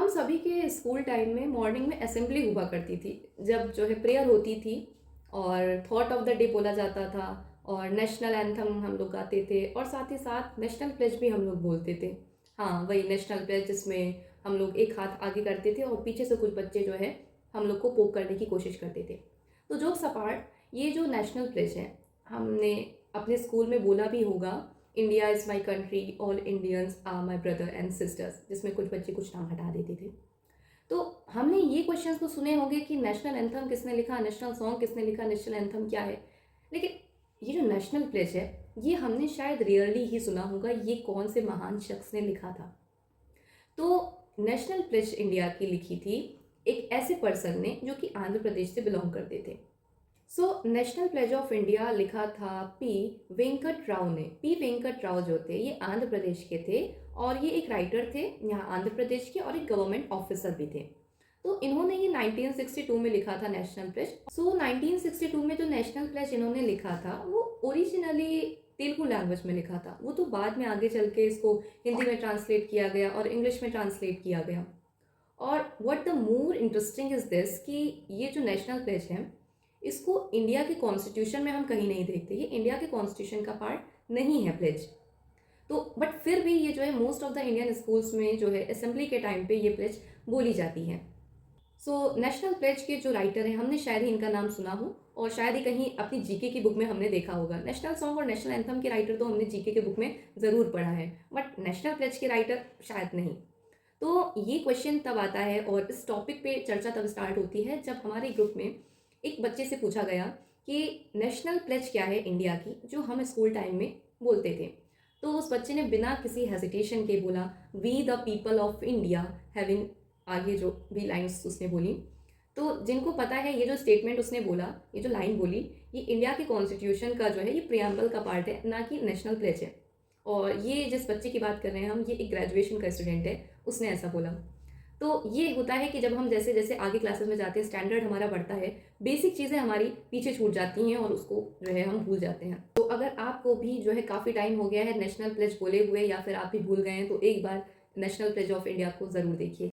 हम सभी के स्कूल टाइम में मॉर्निंग में असेंबली हुआ करती थी, जब जो है प्रेयर होती थी और थॉट ऑफ द डे बोला जाता था और नेशनल एंथम हम लोग गाते थे और साथ ही साथ नेशनल प्लेज भी हम लोग बोलते थे। हाँ, वही नेशनल प्लेज जिसमें हम लोग एक हाथ आगे करते थे और पीछे से कुछ बच्चे जो है हम लोग को पोक करने की कोशिश करते थे। तो जोक्स अपार्ट, ये जो नेशनल प्लेज है हमने अपने स्कूल में बोला भी होगा, India is my country, all Indians are my brother and sisters, जिसमें कुछ बच्चे कुछ नाम हटा देते थे। तो हमने ये क्वेश्चंस तो सुने होंगे कि नेशनल एंथम किसने लिखा, नेशनल सॉन्ग किसने लिखा, नेशनल एंथम क्या है। लेकिन ये जो नेशनल प्लेज है, ये हमने शायद रेयरली ही सुना होगा ये कौन से महान शख्स ने लिखा था। तो नेशनल प्लेज इंडिया की लिखी थी एक ऐसे पर्सन ने जो कि आंध्र प्रदेश से बिलोंग करते थे। So national pledge of India लिखा था पी वेंकट राव ने। पी वेंकट राव जो थे ये आंध्र प्रदेश के थे और ये एक राइटर थे यहाँ आंध्र प्रदेश के और एक गवर्नमेंट ऑफिसर भी थे। तो इन्होंने ये 1962 में लिखा था नेशनल प्लेज। सो 1962 में जो नेशनल प्लेज इन्होंने लिखा था वो ओरिजिनली तेलुगु लैंग्वेज में लिखा था। वो तो बाद में आगे चल के इसको हिंदी में ट्रांसलेट किया गया और इंग्लिश में ट्रांसलेट किया गया। और what the more interesting is this कि ये जो नेशनल प्लेज है इसको इंडिया के कॉन्स्टिट्यूशन में हम कहीं नहीं देखते, ये इंडिया के कॉन्स्टिट्यूशन का पार्ट नहीं है प्लेज। तो बट फिर भी ये जो है most of the Indian schools में जो है असेंबली के टाइम पे ये प्लेज बोली जाती है। सो नेशनल प्लेज के जो राइटर हैं हमने शायद ही इनका नाम सुना हो और शायद ही कहीं अपनी जीके की बुक में हमने देखा होगा। नेशनल सॉन्ग और नेशनल एंथम के राइटर तो हमने जीके के बुक में ज़रूर पढ़ा है, बट नेशनल प्लेज के राइटर शायद नहीं। तो ये क्वेश्चन तब आता है और इस टॉपिक पे चर्चा तब स्टार्ट होती है जब हमारे ग्रुप में एक बच्चे से पूछा गया कि नेशनल प्लेज क्या है इंडिया की, जो हम स्कूल टाइम में बोलते थे। तो उस बच्चे ने बिना किसी हेजिटेशन के बोला, we the people of India having, आगे जो भी लाइन्स उसने बोली। तो जिनको पता है ये जो स्टेटमेंट उसने बोला, ये जो लाइन बोली, ये इंडिया के कॉन्स्टिट्यूशन का जो है ये प्रियम्बल का पार्ट है, ना कि नेशनल प्लेज है। और ये जिस बच्चे की बात कर रहे हैं हम, ये एक ग्रेजुएशन का स्टूडेंट है, उसने ऐसा बोला। तो ये होता है कि जब हम जैसे जैसे आगे क्लासेस में जाते हैं, स्टैंडर्ड हमारा बढ़ता है, बेसिक चीज़ें हमारी पीछे छूट जाती हैं और उसको जो है हम भूल जाते हैं। तो अगर आपको भी जो है काफ़ी टाइम हो गया है नेशनल प्लेज बोले हुए या फिर आप भी भूल गए हैं, तो एक बार नेशनल प्लेज ऑफ इंडिया को ज़रूर देखिए।